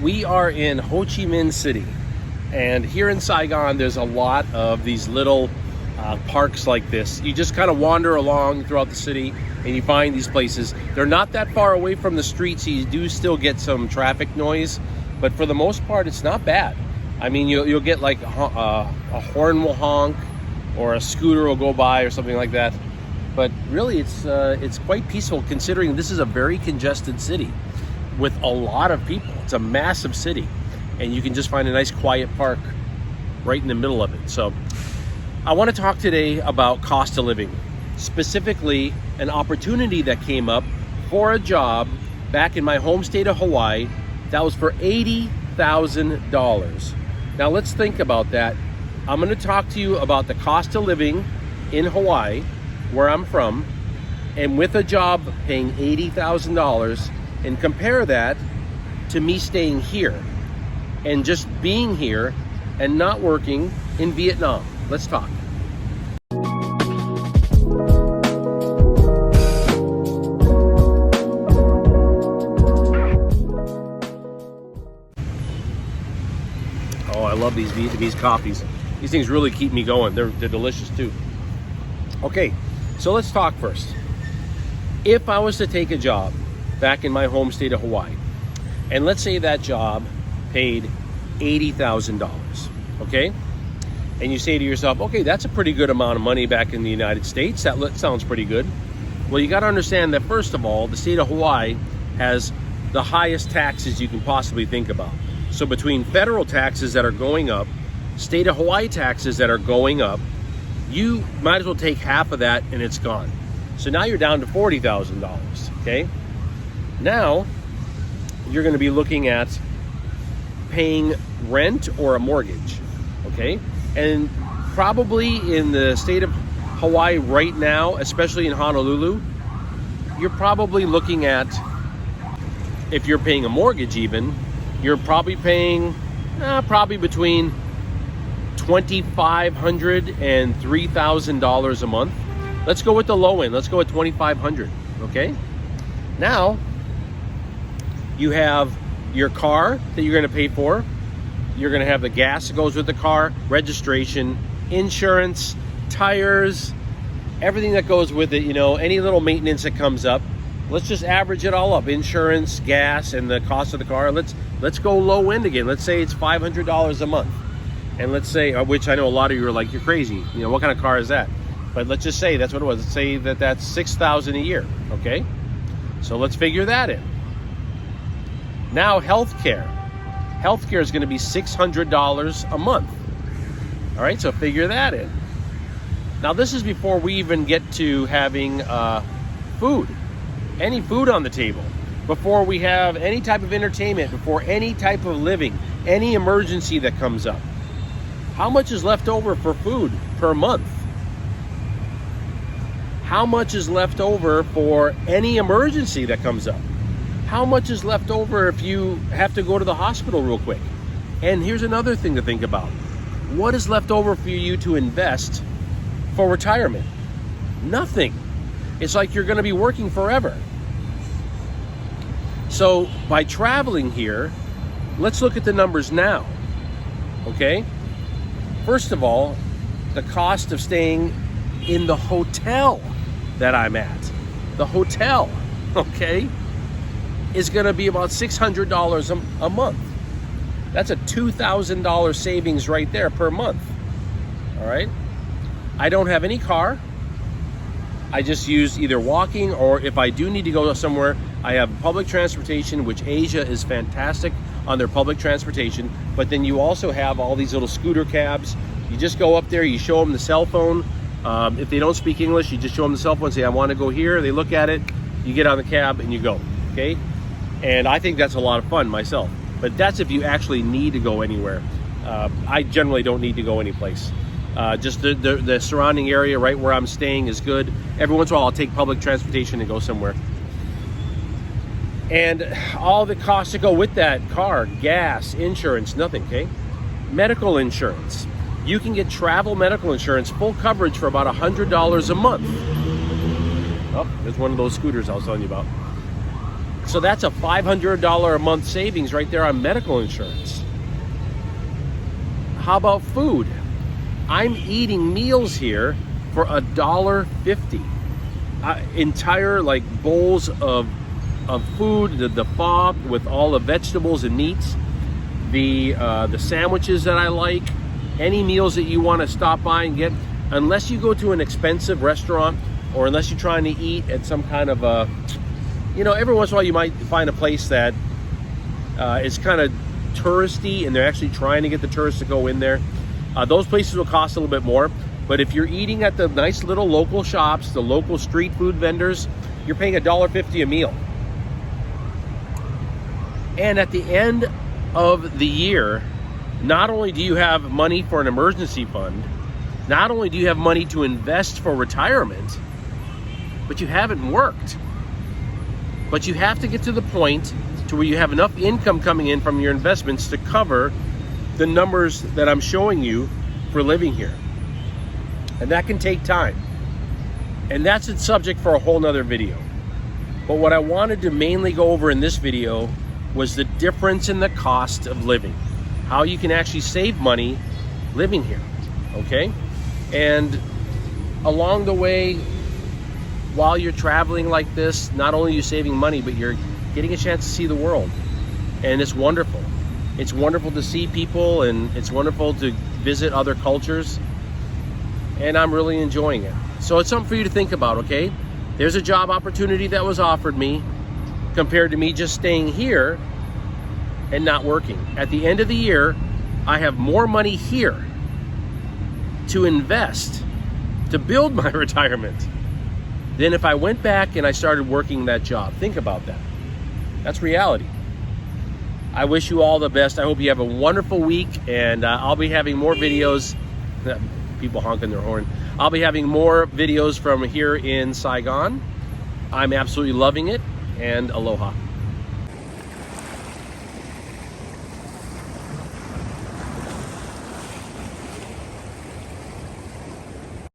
We are in Ho Chi Minh City, and here in Saigon there's a lot of these little parks like this. You just kind of wander along throughout the city and you find these places. They're not that far away from the street, so you do still get some traffic noise, but for the most part it's not bad. I mean, you'll get like a horn will honk or a scooter will go by or something like that, but really it's quite peaceful considering this is a very congested city with a lot of people. It's a massive city, and you can just find a nice quiet park right in the middle of it. So I want to talk today about cost of living, specifically an opportunity that came up for a job back in my home state of Hawaii that was for $80,000. Now let's think about that. I'm going to talk to you about the cost of living in Hawaii, where I'm from, and with a job paying $80,000, and compare that to me staying here and just being here and not working in Vietnam. Let's talk. Oh, I love these Vietnamese coffees. These things really keep me going. They're delicious too. Okay, so let's talk first. If I was to take a job back in my home state of Hawaii, and let's say that job paid $80,000, okay? And you say to yourself, okay, that's a pretty good amount of money back in the United States. That sounds pretty good. Well, you got to understand that, first of all, the state of Hawaii has the highest taxes you can possibly think about. So between federal taxes that are going up, state of Hawaii taxes that are going up, you might as well take half of that and it's gone. So now you're down to $40,000, okay? Now, you're going to be looking at paying rent or a mortgage, okay? And probably in the state of Hawaii right now, especially in Honolulu, you're probably looking at, if you're paying a mortgage even, you're probably paying probably between $2,500 and $3,000 a month. Let's go with the low end. Let's go with $2,500, okay? Now, you have your car that you're going to pay for. You're going to have the gas that goes with the car, registration, insurance, tires, everything that goes with it, you know, any little maintenance that comes up. Let's just average it all up. Insurance, gas, and the cost of the car. Let's go low end again. Let's say it's $500 a month. And let's say, which I know a lot of you are like, you're crazy. You know, what kind of car is that? But let's just say that's what it was. Let's say that that's $6,000 a year, okay? So let's figure that in. Now, healthcare. Healthcare is going to be $600 a month. All right, so figure that in. Now, this is before we even get to having food, any food on the table, before we have any type of entertainment, before any type of living, any emergency that comes up. How much is left over for food per month? How much is left over for any emergency that comes up? How much is left over if you have to go to the hospital real quick? And here's another thing to think about. What is left over for you to invest for retirement? Nothing. It's like you're going to be working forever. So by traveling here, let's look at the numbers now, okay? First of all, the cost of staying in the hotel that I'm at, the hotel, okay, is going to be about $600 a month. That's a $2,000 savings right there per month. All right. I don't have any car. I just use either walking, or if I do need to go somewhere, I have public transportation, which Asia is fantastic on their public transportation. But then you also have all these little scooter cabs. You just go up there, you show them the cell phone. If they don't speak English, you just show them the cell phone, say, I want to go here. They look at it, you get on the cab and you go, okay? And I think that's a lot of fun myself. But that's if you actually need to go anywhere. I generally don't need to go anyplace. Just the surrounding area right where I'm staying is good. Every once in a while I'll take public transportation and go somewhere. And all the costs that go with that car, gas, insurance, nothing, okay? Medical insurance. You can get travel medical insurance, full coverage for about $100 a month. Oh, there's one of those scooters I was telling you about. So that's a $500 a month savings right there on medical insurance. How about food? I'm eating meals here for $1.50. Entire like bowls of food, the pho with all the vegetables and meats, the sandwiches that I like, any meals that you want to stop by and get, unless you go to an expensive restaurant or unless you're trying to eat at some kind of a, you know, every once in a while you might find a place that is kind of touristy and they're actually trying to get the tourists to go in there. Those places will cost a little bit more. But if you're eating at the nice little local shops, the local street food vendors, you're paying $1.50 a meal. And at the end of the year, not only do you have money for an emergency fund, not only do you have money to invest for retirement, but you haven't worked. But you have to get to the point to where you have enough income coming in from your investments to cover the numbers that I'm showing you for living here. And that can take time. And that's a subject for a whole nother video. But what I wanted to mainly go over in this video was the difference in the cost of living. How you can actually save money living here, okay? And along the way, while you're traveling like this, not only are you saving money, but you're getting a chance to see the world. And it's wonderful. It's wonderful to see people, and it's wonderful to visit other cultures. And I'm really enjoying it. So it's something for you to think about, okay? There's a job opportunity that was offered me compared to me just staying here and not working. At the end of the year, I have more money here to invest, to build my retirement, than if I went back and I started working that job. Think about that. That's reality. I wish you all the best. I hope you have a wonderful week, and I'll be having more videos. People honking their horn. I'll be having more videos from here in Saigon. I'm absolutely loving it, and aloha.